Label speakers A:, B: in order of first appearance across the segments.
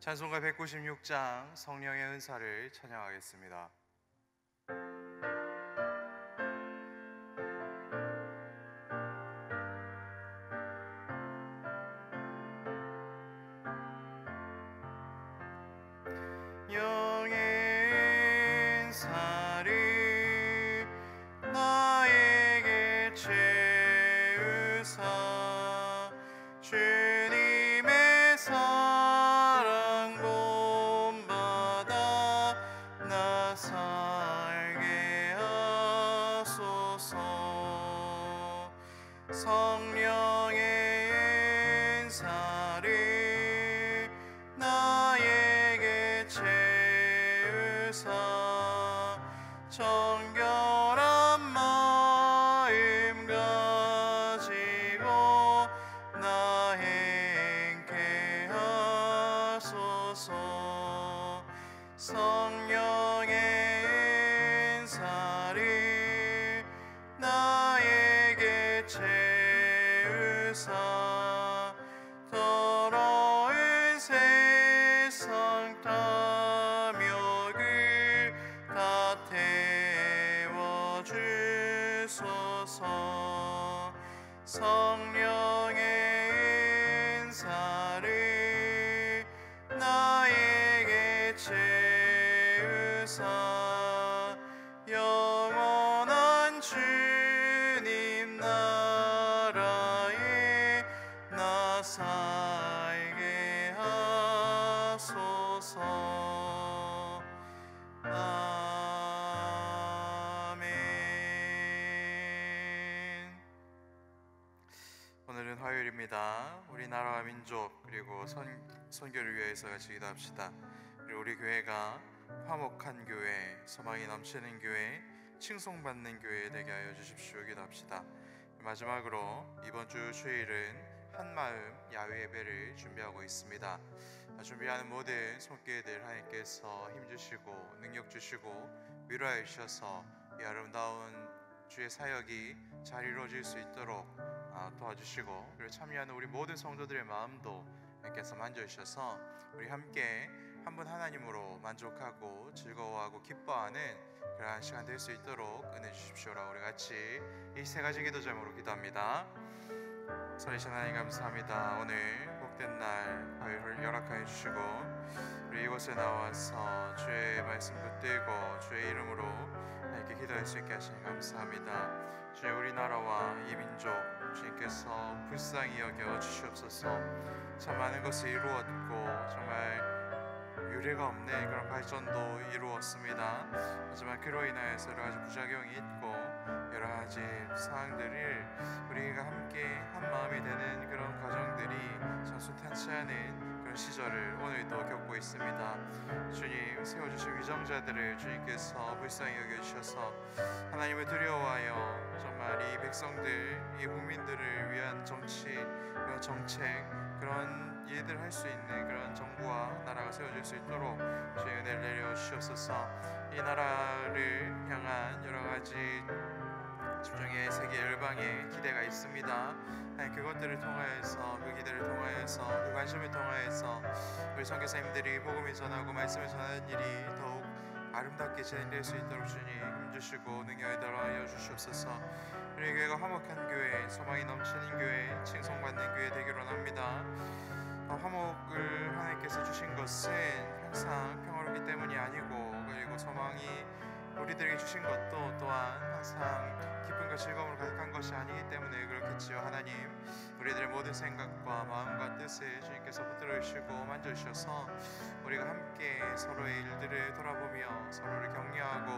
A: 찬송가 196장 성령의 은사를 찬양하겠습니다. 영의 은사를 나에게 채우사 주님의 사랑 본받아 나 살게 하소서. 성령의 은사를 나에게 채우사 정결한 마음 가지고 나 행케 하소서. 성령의 은사를 나에게 채우사 더러운 세상 탐욕을 다 태워주소서. 성령의 은사를 나에게 채우사 영원한 주님 나라에 나 살게 하소서. 아멘. 오늘은 화요일입니다. 우리나라와 민족 그리고 선교를 위해서 같이 기도합시다. 그리고 우리 교회가 화목한 교회, 소망이 넘치는 교회, 칭송받는 교회 되게 하여 주십시오. 기도합시다. 마지막으로 이번 주 주일은 한마음 야외 예배를 준비하고 있습니다. 준비하는 모든 손길들 하나님께서 힘주시고 능력 주시고 위로하여 주셔서 이 아름다운 주의 사역이 잘 이루어질 수 있도록 도와주시고, 그리고 참여하는 우리 모든 성도들의 마음도 하나님께서 만져주셔서 우리 함께 한 분 하나님으로 만족하고 즐거워하고 기뻐하는 그러한 시간 될 수 있도록 은혜 주십시오라고 우리 같이 이 세 가지 기도 제목으로 기도합니다. 선하신 하나님 감사합니다. 오늘 복된 날 화요일을 허락하여 주시고 우리 이곳에 나와서 주의 말씀 붙들고 주의 이름으로 이렇게 기도할 수 있게 하시니 감사합니다. 주의 우리나라와 이 민족 주님께서 불쌍히 여겨 주시옵소서. 참 많은 것을 이루었고 정말 유례가 없는 그런 발전도 이루었습니다. 하지만 그로 인하여서 여러 가지 부작용이 있고 여러 가지 상황들을 우리가 함께 한 마음이 되는 그런 과정들이 참 순탄치 않은 그런 시절을 오늘도 겪고 있습니다. 주님, 세워주신 위정자들을 주님께서 불쌍히 여겨주셔서 하나님을 두려워하여 정말 이 백성들, 이 국민들을 위한 정치, 그런 정책, 그런 일들 할 수 있는 그런 정부와 나라가 세워질 수 있도록 주의 은혜를 내려 주시옵소서. 이 나라를 향한 여러 가지 집중의 세계 열방의 기대가 있습니다. 그것들을 통하여서, 그 기대를 통하여서, 그 관심을 통하여서 우리 선교사님들이 복음을 전하고 말씀을 전하는 일이 더욱 아름답게 진행될 수 있도록 주님 힘주시고 능력을 더하여 주시옵소서. 우리 교회가 화목한 교회, 소망이 넘치는 교회, 칭송받는 교회 되기를 원합니다. 화목을 하나님께서 주신 것은 항상 평화롭기 때문이 아니고, 그리고 소망이 우리들에게 주신 것도 또한 항상 기쁨과 즐거움으로 가득한 것이 아니기 때문에 그렇겠지요. 하나님, 우리들의 모든 생각과 마음과 뜻을 주님께서 붙들어 주시고 만져주셔서 우리가 함께 서로의 일들을 돌아보며 서로를 격려하고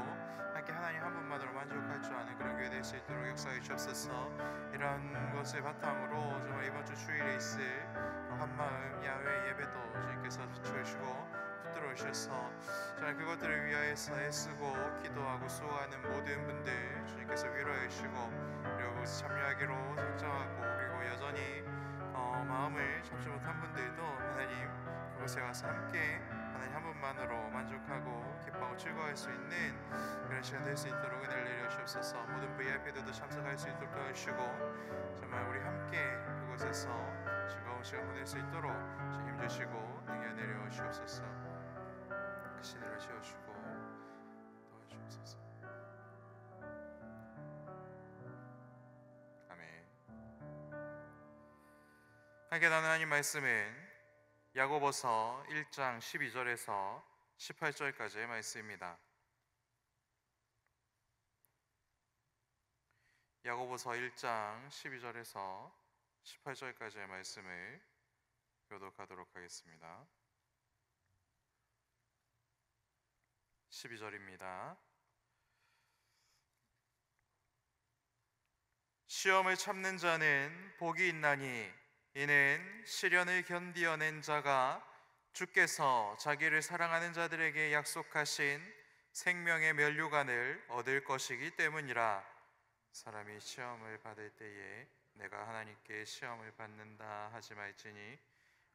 A: 함께 하나님 한 분만으로 만족할 줄 아는 그런 교회 될 수 있도록 역사해 주옵소서. 이런 것을 바탕으로 정말 이번 주 주일에 있을 한마음 야외 예배도 주님께서 주시고 붙들어 주셔서 정말 그것들을 위하여서 애쓰고 기도하고 수고하는 모든 분들 주님께서 위로해 주시고, 그리고 그것을 참여하기로 작정하고 그리고 여전히 마음을 참지 못한 분들도 하나님 그곳에 와서 함께 하나님 한 분만으로 만족하고 기뻐하고 즐거워할 수 있는 그런 시간 될 수 있도록 은혜를 내려 주옵소서. 모든 VIP들도 참석할 수 있도록 도와주시고 정말 우리 함께 그곳에서 즐거운 시간 보낼 수 있도록 힘주시고 능력 내려 주옵소서. 함께 나눈 하나님 말씀은 야고보서 1장 12절에서 18절까지의 말씀입니다. 야고보서 1장 12절에서 18절까지의 말씀을 교독하도록 하겠습니다. 12절입니다. 시험을 참는 자는 복이 있나니 이는 시련을 견디어낸 자가 주께서 자기를 사랑하는 자들에게 약속하신 생명의 면류관을 얻을 것이기 때문이라. 사람이 시험을 받을 때에 내가 하나님께 시험을 받는다 하지 말지니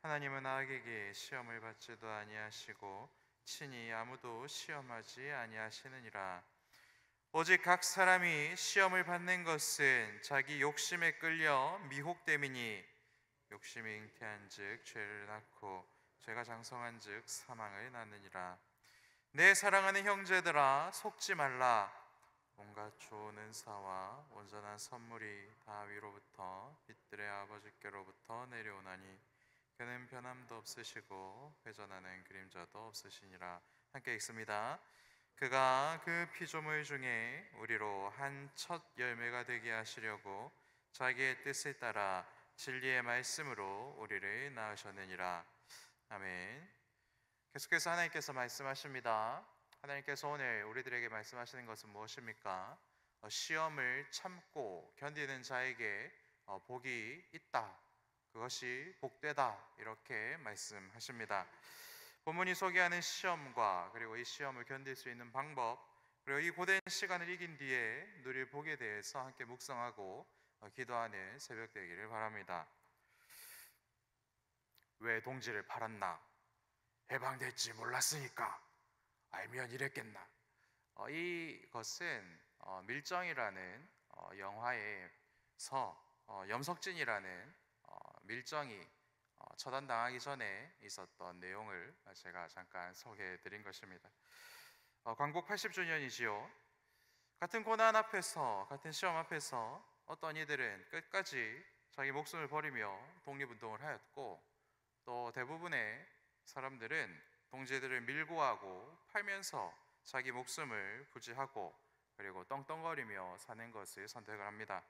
A: 하나님은 악에게 시험을 받지도 아니하시고 친히 아무도 시험하지 아니하시느니라. 오직 각 사람이 시험을 받는 것은 자기 욕심에 끌려 미혹됨이니 욕심이 잉태한즉 죄를 낳고 죄가 장성한즉 사망을 낳느니라. 내 사랑하는 형제들아 속지 말라. 온갖 좋은 은사와 온전한 선물이 다 위로부터 빛들의 아버지께로부터 내려오나니 그는 변함도 없으시고 회전하는 그림자도 없으시니라. 함께 읽습니다. 그가 그 피조물 중에 우리로 한 첫 열매가 되게 하시려고 자기의 뜻을 따라 진리의 말씀으로 우리를 낳으셨느니라. 아멘. 계속해서 하나님께서 말씀하십니다. 하나님께서 오늘 우리들에게 말씀하시는 것은 무엇입니까? 시험을 참고 견디는 자에게 복이 있다, 그것이 복되다, 이렇게 말씀하십니다. 본문이 소개하는 시험과 그리고 이 시험을 견딜 수 있는 방법, 그리고 이 고된 시간을 이긴 뒤에 누릴 복에 대해서 함께 묵상하고 기도하는 새벽 되기를 바랍니다. 왜 동지를 팔았나? 해방될지 몰랐으니까. 알면 이랬겠나. 이것은 밀정이라는 영화에서 염석진이라는 밀정이 처단당하기 전에 있었던 내용을 제가 잠깐 소개해 드린 것입니다. 광복 80주년이지요. 같은 고난 앞에서, 같은 시험 앞에서 어떤 이들은 끝까지 자기 목숨을 버리며 독립운동을 하였고, 또 대부분의 사람들은 동지들을 밀고 하고 팔면서 자기 목숨을 부지하고 그리고 떵떵거리며 사는 것을 선택을 합니다.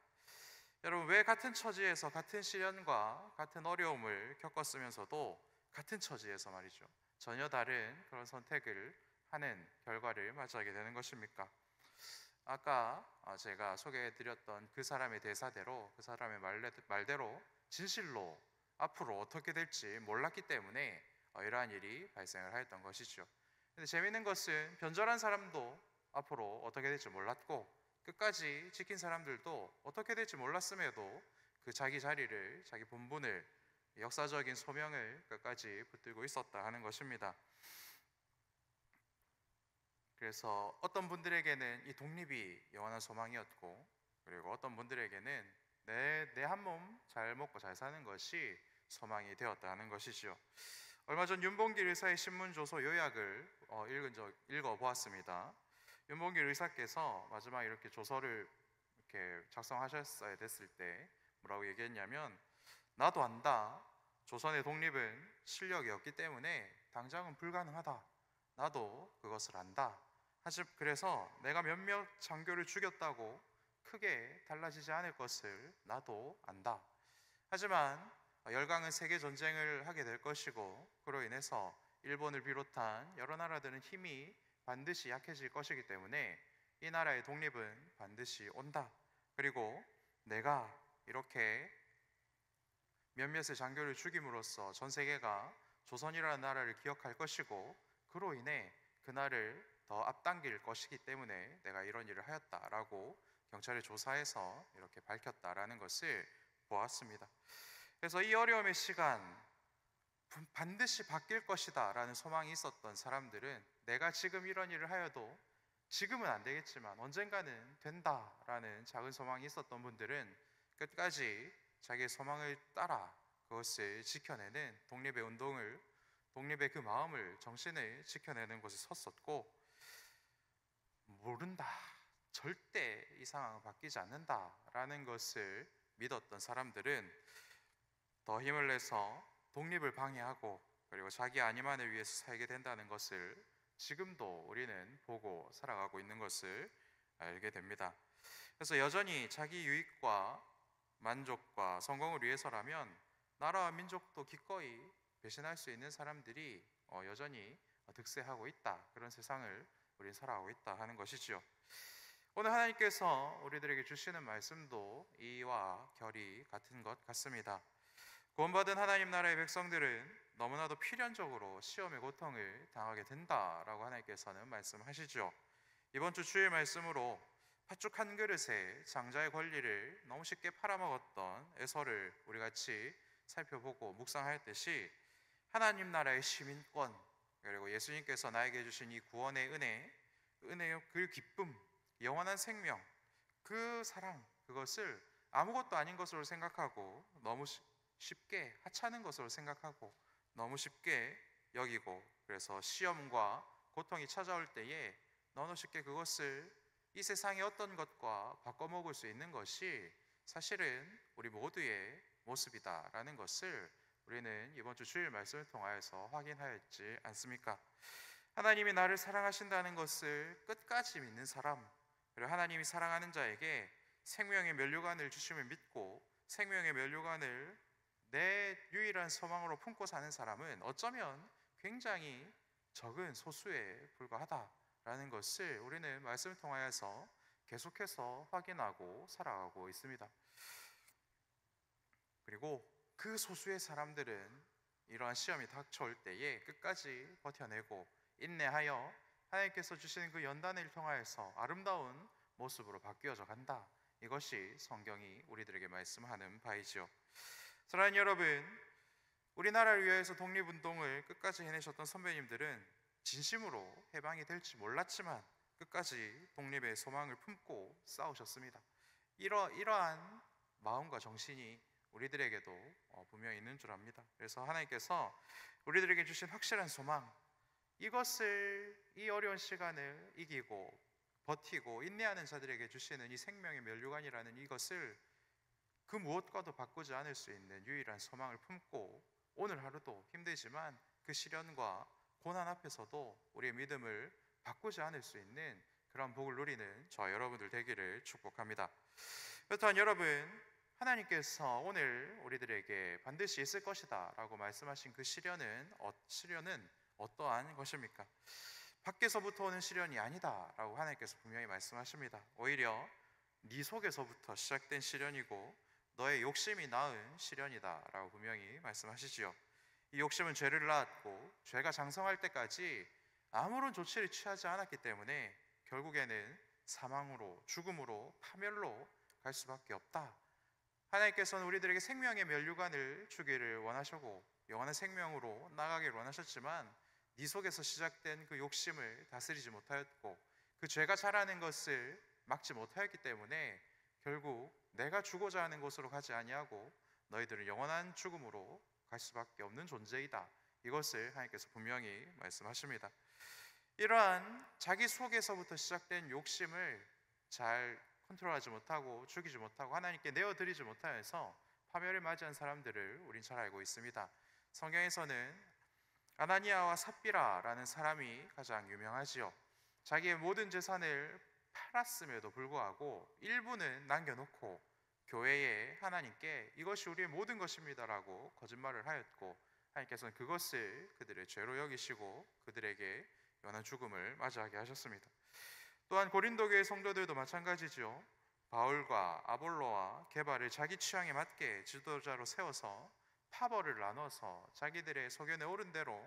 A: 여러분, 왜 같은 처지에서 같은 시련과 같은 어려움을 겪었으면서도 같은 처지에서 말이죠, 전혀 다른 그런 선택을 하는 결과를 맞이하게 되는 것입니까? 아까 제가 소개해드렸던 그 사람의 대사대로, 그 사람의 말대로 진실로 앞으로 어떻게 될지 몰랐기 때문에 이러한 일이 발생을 하였던 것이죠. 근데 재미있는 것은 변절한 사람도 앞으로 어떻게 될지 몰랐고, 끝까지 지킨 사람들도 어떻게 될지 몰랐음에도 그 자기 자리를, 자기 본분을, 역사적인 소명을 끝까지 붙들고 있었다 하는 것입니다. 그래서 어떤 분들에게는 이 독립이 영원한 소망이었고, 그리고 어떤 분들에게는 내 한 몸 잘 먹고 잘 사는 것이 소망이 되었다 하는 것이죠. 얼마 전 윤봉길 의사의 신문조서 요약을 읽어보았습니다. 윤봉길 의사께서 마지막에 이렇게 조서를 이렇게 작성하셨어야 됐을 때 뭐라고 얘기했냐면, 나도 안다. 조선의 독립은 실력이 없기 때문에 당장은 불가능하다. 나도 그것을 안다. 그래서 내가 몇몇 장교를 죽였다고 크게 달라지지 않을 것을 나도 안다. 하지만 열강은 세계 전쟁을 하게 될 것이고, 그로 인해서 일본을 비롯한 여러 나라들은 힘이 반드시 약해질 것이기 때문에 이 나라의 독립은 반드시 온다. 그리고 내가 이렇게 몇몇의 장교를 죽임으로써 전 세계가 조선이라는 나라를 기억할 것이고, 그로 인해 그날을 더 앞당길 것이기 때문에 내가 이런 일을 하였다라고 경찰에 조사해서 이렇게 밝혔다라는 것을 보았습니다. 그래서 이 어려움의 시간, 반드시 바뀔 것이다 라는 소망이 있었던 사람들은, 내가 지금 이런 일을 하여도 지금은 안 되겠지만 언젠가는 된다라는 작은 소망이 있었던 분들은 끝까지 자기의 소망을 따라 그것을 지켜내는 독립의 운동을, 독립의 그 마음을, 정신을 지켜내는 곳에 섰었고, 모른다, 절대 이 상황은 바뀌지 않는다라는 것을 믿었던 사람들은 더 힘을 내서 독립을 방해하고 그리고 자기 안위만을 위해서 살게 된다는 것을 지금도 우리는 보고 살아가고 있는 것을 알게 됩니다. 그래서 여전히 자기 유익과 만족과 성공을 위해서라면 나라와 민족도 기꺼이 배신할 수 있는 사람들이 여전히 득세하고 있다. 그런 세상을 우리는 살아가고 있다 하는 것이지요. 오늘 하나님께서 우리들에게 주시는 말씀도 이와 결이 같은 것 같습니다. 구원받은 하나님 나라의 백성들은 너무나도 필연적으로 시험의 고통을 당하게 된다라고 하나님께서는 말씀하시죠. 이번 주 주일 말씀으로 팥죽 한 그릇에 장자의 권리를 너무 쉽게 팔아먹었던 에서를 우리 같이 살펴보고 묵상하였듯이 하나님 나라의 시민권 그리고 예수님께서 나에게 주신 이 구원의 은혜의 그 기쁨, 영원한 생명, 그 사랑, 그것을 아무것도 아닌 것으로 생각하고 너무 쉽게 하찮은 것으로 생각하고 너무 쉽게 여기고 그래서 시험과 고통이 찾아올 때에 너무 쉽게 그것을 이 세상의 어떤 것과 바꿔먹을 수 있는 것이 사실은 우리 모두의 모습이다라는 것을 우리는 이번 주 주일 말씀을 통하여서 확인하였지 않습니까? 하나님이 나를 사랑하신다는 것을 끝까지 믿는 사람, 그리고 하나님이 사랑하는 자에게 생명의 면류관을 주심을 믿고 생명의 면류관을 내 유일한 소망으로 품고 사는 사람은 어쩌면 굉장히 적은 소수에 불과하다라는 것을 우리는 말씀을 통하여서 계속해서 확인하고 살아가고 있습니다. 그리고 그 소수의 사람들은 이러한 시험이 닥쳐올 때에 끝까지 버텨내고 인내하여 하나님께서 주시는 그 연단을 통하여서 아름다운 모습으로 바뀌어져 간다. 이것이 성경이 우리들에게 말씀하는 바이죠. 사랑하는 여러분, 우리나라를 위해서 독립운동을 끝까지 해내셨던 선배님들은 진심으로 해방이 될지 몰랐지만 끝까지 독립의 소망을 품고 싸우셨습니다. 이러한 마음과 정신이 우리들에게도 분명히 있는 줄 압니다. 그래서 하나님께서 우리들에게 주신 확실한 소망, 이것을 이 어려운 시간을 이기고 버티고 인내하는 자들에게 주시는 이 생명의 면류관이라는 이것을 그 무엇과도 바꾸지 않을 수 있는 유일한 소망을 품고 오늘 하루도 힘들지만 그 시련과 고난 앞에서도 우리의 믿음을 바꾸지 않을 수 있는 그런 복을 누리는 저와 여러분들 되기를 축복합니다. 그렇다면 여러분, 하나님께서 오늘 우리들에게 반드시 있을 것이다 라고 말씀하신 그 시련은 어떠한 것입니까? 밖에서부터 오는 시련이 아니다 라고 하나님께서 분명히 말씀하십니다. 오히려 네 속에서부터 시작된 시련이고 너의 욕심이 낳은 시련이다 라고 분명히 말씀하시지요. 이 욕심은 죄를 낳았고 죄가 장성할 때까지 아무런 조치를 취하지 않았기 때문에 결국에는 사망으로, 죽음으로, 파멸로 갈 수밖에 없다. 하나님께서는 우리들에게 생명의 면류관을 주기를 원하셨고 영원한 생명으로 나가기를 원하셨지만 네 속에서 시작된 그 욕심을 다스리지 못하였고 그 죄가 자라는 것을 막지 못하였기 때문에 결국 내가 주고자 하는 곳으로 가지 아니하고 너희들은 영원한 죽음으로 갈 수밖에 없는 존재이다. 이것을 하나님께서 분명히 말씀하십니다. 이러한 자기 속에서부터 시작된 욕심을 잘 컨트롤하지 못하고 죽이지 못하고 하나님께 내어드리지 못하여서 파멸을 맞이한 사람들을 우린 잘 알고 있습니다. 성경에서는 아나니아와 삽비라라는 사람이 가장 유명하지요. 자기의 모든 재산을 팔았음에도 불구하고 일부는 남겨놓고 교회에 하나님께 이것이 우리의 모든 것입니다라고 거짓말을 하였고 하나님께서는 그것을 그들의 죄로 여기시고 그들에게 영원한 죽음을 맞이하게 하셨습니다. 또한 고린도 교회 성도들도 마찬가지죠. 바울과 아볼로와 게바를 자기 취향에 맞게 지도자로 세워서 파벌을 나눠서 자기들의 소견에 옳은 대로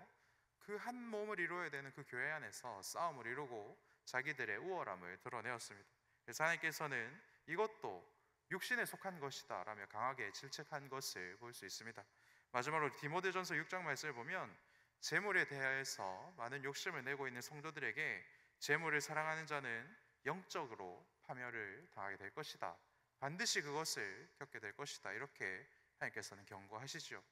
A: 그 한 몸을 이루어야 되는 그 교회 안에서 싸움을 이루고 자기들의 우월함을 드러내었습니다. 그래서 하나님께서는 이것도 육신에 속한 것이다 라며 강하게 질책한 것을 볼 수 있습니다. 마지막으로 디모데전서 6장 말씀을 보면 재물에 대하여서 많은 욕심을 내고 있는 성도들에게 재물을 사랑하는 자는 영적으로 파멸을 당하게 될 것이다. 반드시 그것을 겪게 될 것이다. 이렇게 하나님께서는 경고하시죠.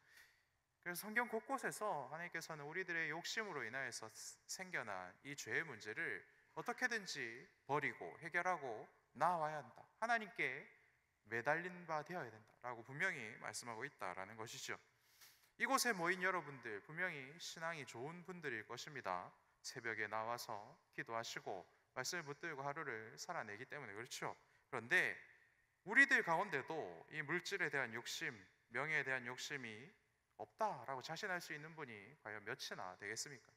A: 그래서 성경 곳곳에서 하나님께서는 우리들의 욕심으로 인하여서 생겨난 이 죄의 문제를 어떻게든지 버리고 해결하고 나아와야 한다. 하나님께 매달린 바 되어야 된다라고 분명히 말씀하고 있다라는 것이죠. 이곳에 모인 여러분들 분명히 신앙이 좋은 분들일 것입니다. 새벽에 나와서 기도하시고 말씀을 붙들고 하루를 살아내기 때문에 그렇죠. 그런데 우리들 가운데도 이 물질에 대한 욕심, 명예에 대한 욕심이 없다라고 자신할 수 있는 분이 과연 몇이나 되겠습니까?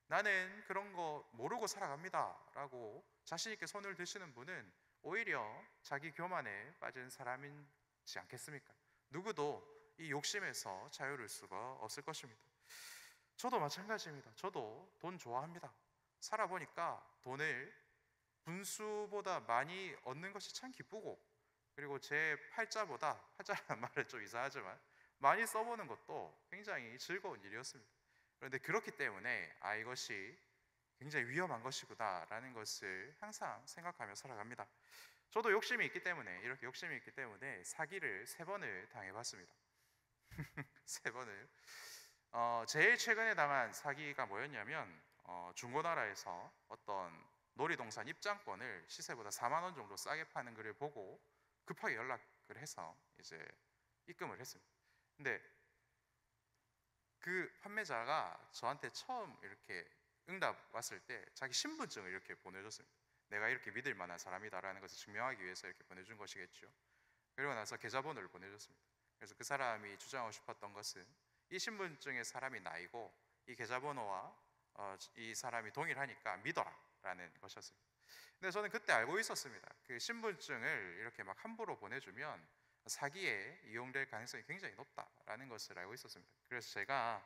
A: 나는 그런 거 모르고 살아갑니다 라고 자신 있게 손을 드시는 분은 오히려 자기 교만에 빠진 사람이지 않겠습니까? 누구도 이 욕심에서 자유로울 수가 없을 것입니다. 저도 마찬가지입니다. 저도 돈 좋아합니다. 살아보니까 돈을 분수보다 많이 얻는 것이 참 기쁘고, 그리고 제 팔자라는 말은 좀 이상하지만 많이 써보는 것도 굉장히 즐거운 일이었습니다. 그런데 그렇기 때문에 이것이 굉장히 위험한 것이구나 라는 것을 항상 생각하며 살아갑니다. 저도 욕심이 있기 때문에, 이렇게 욕심이 있기 때문에 사기를 3번을 당해봤습니다. 3번을. 제일 최근에 당한 사기가 뭐였냐면 중고나라에서 어떤 놀이동산 입장권을 시세보다 4만 원 정도 싸게 파는 글을 보고 급하게 연락을 해서 이제 입금을 했습니다. 근데 그 판매자가 저한테 처음 이렇게 응답 왔을 때 자기 신분증을 이렇게 보내줬습니다. 내가 이렇게 믿을 만한 사람이다라는 것을 증명하기 위해서 이렇게 보내준 것이겠죠. 그리고 나서 계좌번호를 보내줬습니다. 그래서 그 사람이 주장하고 싶었던 것은 이 신분증의 사람이 나이고 이 계좌번호와 이 사람이 동일하니까 믿어라 라는 것이었습니다. 근데 저는 그때 알고 있었습니다. 그 신분증을 이렇게 막 함부로 보내주면 사기에 이용될 가능성이 굉장히 높다라는 것을 알고 있었습니다. 그래서 제가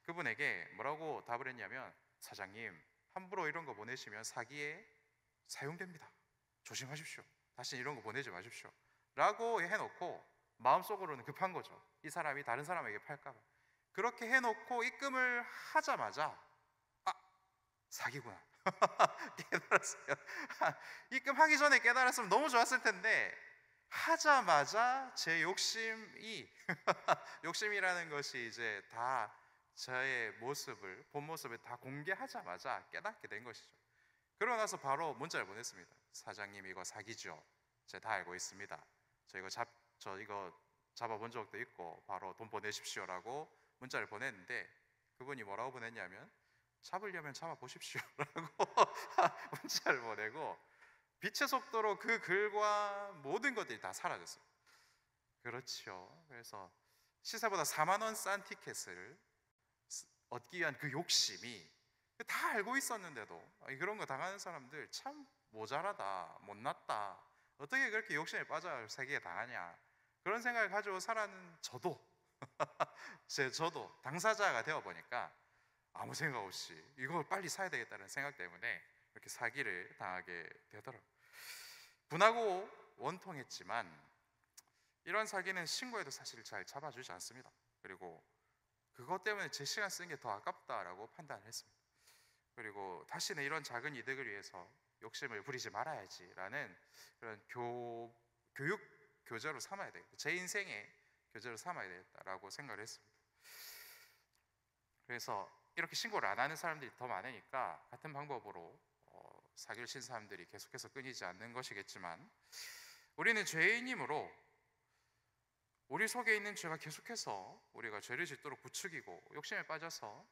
A: 그분에게 뭐라고 답을 했냐면, 사장님, 함부로 이런 거 보내시면 사기에 사용됩니다. 조심하십시오. 다시 이런 거 보내지 마십시오 라고 해놓고 마음속으로는 급한 거죠. 이 사람이 다른 사람에게 팔까 봐. 그렇게 해놓고 입금을 하자마자 사기구나 깨달았어요. 입금하기 전에 깨달았으면 너무 좋았을 텐데 하자마자 제 욕심이라는 것이 이제 다 저의 본 모습을 다 공개하자마자 깨닫게 된 것이죠. 그러고 나서 바로 문자를 보냈습니다. 사장님, 이거 사기죠. 제가 다 알고 있습니다. 저 이거 잡아본 적도 있고 바로 돈 보내십시오라고 문자를 보냈는데, 그분이 뭐라고 보냈냐면, 잡으려면 잡아보십시오 라고 문자를 보내고 빛의 속도로 그 글과 모든 것들이 다 사라졌어요. 그렇죠. 그래서 시세보다 4만 원 싼 티켓을 얻기 위한 그 욕심이, 다 알고 있었는데도 그런 거 당하는 사람들 참 모자라다, 못났다, 어떻게 그렇게 욕심에 빠져 세계에 당하냐, 그런 생각을 가지고 살아는 저도 당사자가 되어 보니까 아무 생각 없이 이걸 빨리 사야 되겠다는 생각 때문에 이렇게 사기를 당하게 되더라고요. 분하고 원통했지만 이런 사기는 신고해도 사실 잘 잡아주지 않습니다. 그리고 그것 때문에 제 시간 쓰는 게 더 아깝다라고 판단을 했습니다. 그리고 다시는 이런 작은 이득을 위해서 욕심을 부리지 말아야지라는 그런 교육 교재로 삼아야 되겠다, 제 인생의 교재로 삼아야 되겠다라고 생각을 했습니다. 그래서 이렇게 신고를 안 하는 사람들이 더 많으니까 같은 방법으로 사기를 친 사람들이 계속해서 끊이지 않는 것이겠지만, 우리는 죄인이므로 우리 속에 있는 죄가 계속해서 우리가 죄를 짓도록 부추기고 욕심에 빠져서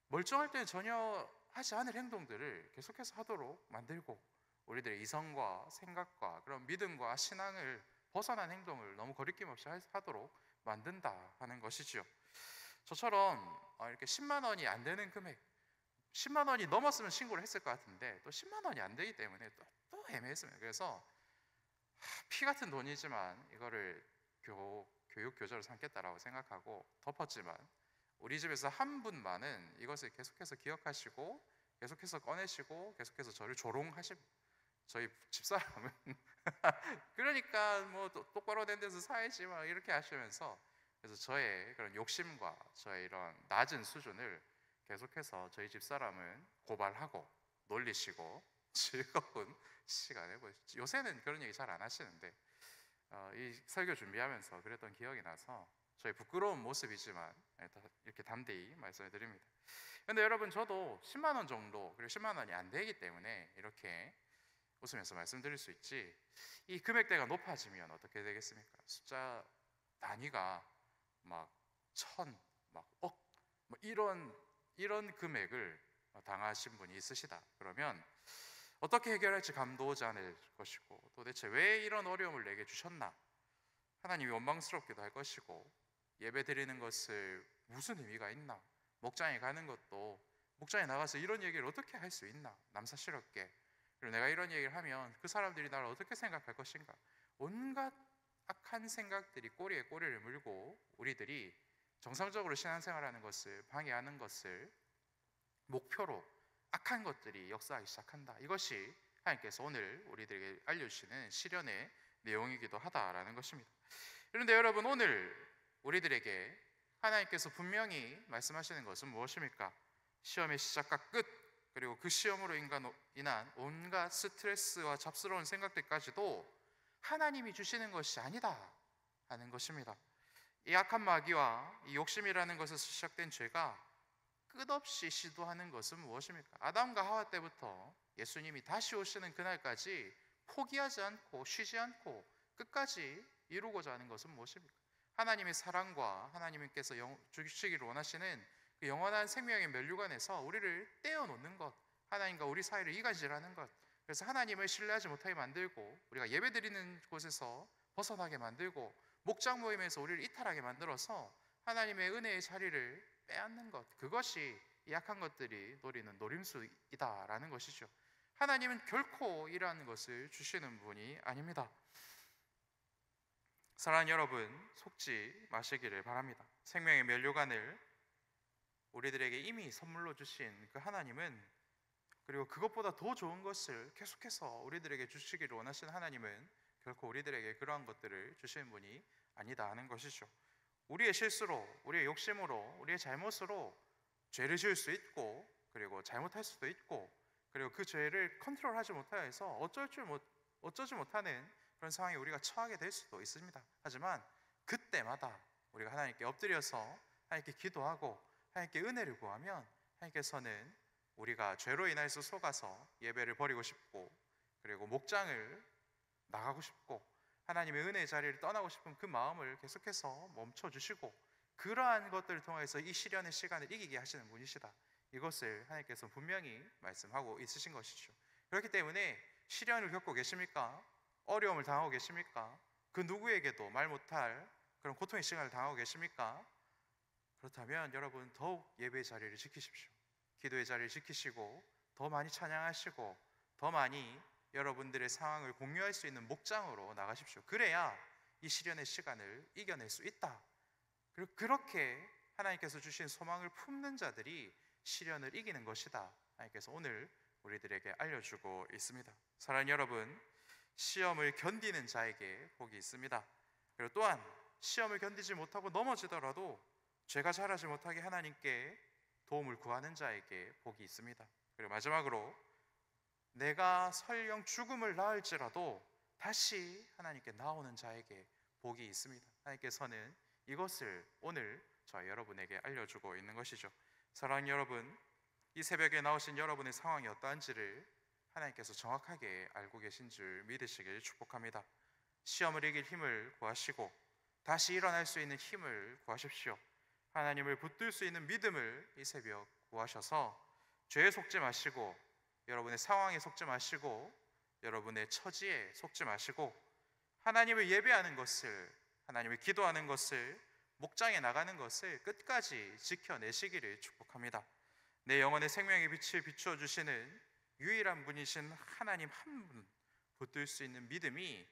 A: 멀쩡할 때는 전혀 하지 않을 행동들을 계속해서 하도록 만들고, 우리들의 이성과 생각과 그런 믿음과 신앙을 벗어난 행동을 너무 거리낌 없이 하도록 만든다 하는 것이지요. 저처럼 이렇게 10만 원이 안 되는 금액, 10만 원이 넘었으면 신고를 했을 것 같은데 또 10만 원이 안 되기 때문에 또 애매했습니다. 그래서 피 같은 돈이지만 이거를 교육 교재로 삼겠다라고 생각하고 덮었지만, 우리 집에서 한 분만은 이것을 계속해서 기억하시고 계속해서 꺼내시고 계속해서 저를 조롱하십니다. 저희 집사람은 그러니까 뭐 똑바로 된 데서 사야지 막 이렇게 하시면서, 그래서 저의 그런 욕심과 저의 이런 낮은 수준을 계속해서 저희 집사람은 고발하고 놀리시고 즐거운 시간을 보내셨죠. 요새는 그런 얘기 잘 안 하시는데 이 설교 준비하면서 그랬던 기억이 나서 저희 부끄러운 모습이지만 이렇게 담대히 말씀을 드립니다. 그런데 여러분, 저도 10만 원 정도, 그리고 10만 원이 안 되기 때문에 이렇게 웃으면서 말씀드릴 수 있지, 이 금액대가 높아지면 어떻게 되겠습니까? 숫자 단위가 막 천, 막 억, 뭐 이런 금액을 당하신 분이 있으시다. 그러면 어떻게 해결할지 감도 오지 않을 것이고, 도대체 왜 이런 어려움을 내게 주셨나? 하나님이 원망스럽기도 할 것이고, 예배 드리는 것을 무슨 의미가 있나? 목장에 가는 것도, 목장에 나가서 이런 얘기를 어떻게 할 수 있나? 남사스럽게. 그리고 내가 이런 얘기를 하면 그 사람들이 나를 어떻게 생각할 것인가? 온갖 악한 생각들이 꼬리에 꼬리를 물고 우리들이 정상적으로 신앙생활하는 것을 방해하는 것을 목표로 악한 것들이 역사하기 시작한다. 이것이 하나님께서 오늘 우리들에게 알려주시는 시련의 내용이기도 하다라는 것입니다. 그런데 여러분, 오늘 우리들에게 하나님께서 분명히 말씀하시는 것은 무엇입니까? 시험의 시작과 끝, 그리고 그 시험으로 인한 온갖 스트레스와 잡스러운 생각들까지도 하나님이 주시는 것이 아니다 하는 것입니다. 이 악한 마귀와 이 욕심이라는 것에서 시작된 죄가 끝없이 시도하는 것은 무엇입니까? 아담과 하와 때부터 예수님이 다시 오시는 그날까지 포기하지 않고 쉬지 않고 끝까지 이루고자 하는 것은 무엇입니까? 하나님의 사랑과 하나님께서 주시기를 원하시는 그 영원한 생명의 면류관에서 우리를 떼어놓는 것, 하나님과 우리 사이를 이간질하는 것. 그래서 하나님을 신뢰하지 못하게 만들고, 우리가 예배드리는 곳에서 벗어나게 만들고, 목장 모임에서 우리를 이탈하게 만들어서 하나님의 은혜의 자리를 빼앗는 것, 그것이 이 악한 것들이 노리는 노림수이다라는 것이죠. 하나님은 결코 이러한 것을 주시는 분이 아닙니다. 사랑하는 여러분, 속지 마시기를 바랍니다. 생명의 면류관을 우리들에게 이미 선물로 주신 그 하나님은, 그리고 그것보다 더 좋은 것을 계속해서 우리들에게 주시기를 원하시는 하나님은 결코 우리들에게 그러한 것들을 주시는 분이 아니다 하는 것이죠. 우리의 실수로, 우리의 욕심으로, 우리의 잘못으로 죄를 지을 수 있고, 그리고 잘못할 수도 있고, 그리고 그 죄를 컨트롤하지 못하여서 어쩌지 못하는 그런 상황에 우리가 처하게 될 수도 있습니다. 하지만 그때마다 우리가 하나님께 엎드려서 하나님께 기도하고 하나님께 은혜를 구하면, 하나님께서는 우리가 죄로 인해서 속아서 예배를 버리고 싶고, 그리고 목장을 나가고 싶고, 하나님의 은혜의 자리를 떠나고 싶은 그 마음을 계속해서 멈춰주시고, 그러한 것들을 통해서 이 시련의 시간을 이기게 하시는 분이시다. 이것을 하나님께서 분명히 말씀하고 있으신 것이죠. 그렇기 때문에 시련을 겪고 계십니까? 어려움을 당하고 계십니까? 그 누구에게도 말 못할 그런 고통의 시간을 당하고 계십니까? 그렇다면 여러분, 더욱 예배의 자리를 지키십시오. 기도의 자리를 지키시고, 더 많이 찬양하시고, 더 많이 여러분들의 상황을 공유할 수 있는 목장으로 나가십시오. 그래야 이 시련의 시간을 이겨낼 수 있다. 그리고 그렇게 하나님께서 주신 소망을 품는 자들이 시련을 이기는 것이다. 하나님께서 오늘 우리들에게 알려주고 있습니다. 사랑하는 여러분, 시험을 견디는 자에게 복이 있습니다. 그리고 또한 시험을 견디지 못하고 넘어지더라도 죄가 자라지 못하게 하나님께 도움을 구하는 자에게 복이 있습니다. 그리고 마지막으로, 내가 설령 죽음을 낳을지라도 다시 하나님께 나오는 자에게 복이 있습니다. 하나님께서는 이것을 오늘 저와 여러분에게 알려주고 있는 것이죠. 사랑하는 여러분, 이 새벽에 나오신 여러분의 상황이 어떠한지를 하나님께서 정확하게 알고 계신 줄 믿으시길 축복합니다. 시험을 이길 힘을 구하시고 다시 일어날 수 있는 힘을 구하십시오. 하나님을 붙들 수 있는 믿음을 이 새벽 구하셔서 죄에 속지 마시고, 여러분의 상황에 속지 마시고, 여러분의 처지에 속지 마시고, 하나님을 예배하는 것을, 하나님을 기도하는 것을, 목장에 나가는 것을 끝까지 지켜내시기를 축복합니다. 내 영혼의 생명의 빛을 비추어 주시는 유일한 분이신 하나님 한 분 붙들 수 있는 믿음이,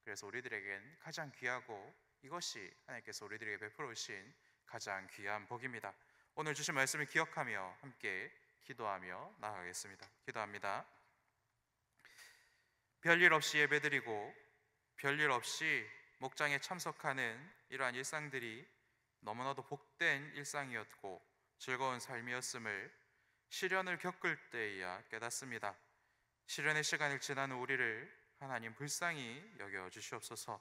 A: 그래서 우리들에겐 가장 귀하고, 이것이 하나님께서 우리들에게 베풀어 주신 가장 귀한 복입니다. 오늘 주신 말씀을 기억하며 함께 기도하며 나아가겠습니다. 기도합니다. 별일 없이 예배드리고 별일 없이 목장에 참석하는 이러한 일상들이 너무나도 복된 일상이었고 즐거운 삶이었음을 시련을 겪을 때에야 깨닫습니다. 시련의 시간을 지나는 우리를 하나님 불쌍히 여겨 주시옵소서.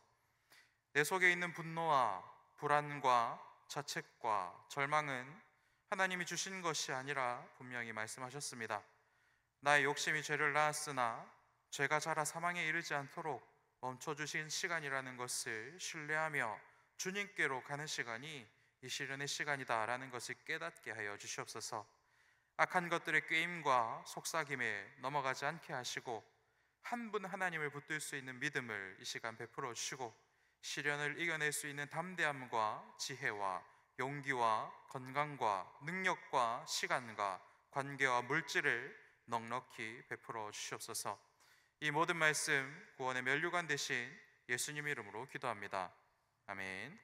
A: 내 속에 있는 분노와 불안과 자책과 절망은 하나님이 주신 것이 아니라 분명히 말씀하셨습니다. 나의 욕심이 죄를 낳았으나 죄가 자라 사망에 이르지 않도록 멈춰주신 시간이라는 것을 신뢰하며 주님께로 가는 시간이 이 시련의 시간이다라는 것을 깨닫게 하여 주시옵소서. 악한 것들의 꾀임과 속삭임에 넘어가지 않게 하시고 한 분 하나님을 붙들 수 있는 믿음을 이 시간 베풀어 주시고 시련을 이겨낼 수 있는 담대함과 지혜와 용기와 건강과 능력과 시간과 관계와 물질을 넉넉히 베풀어 주시옵소서. 이 모든 말씀 구원의 면류관 되신 예수님 이름으로 기도합니다. 아멘.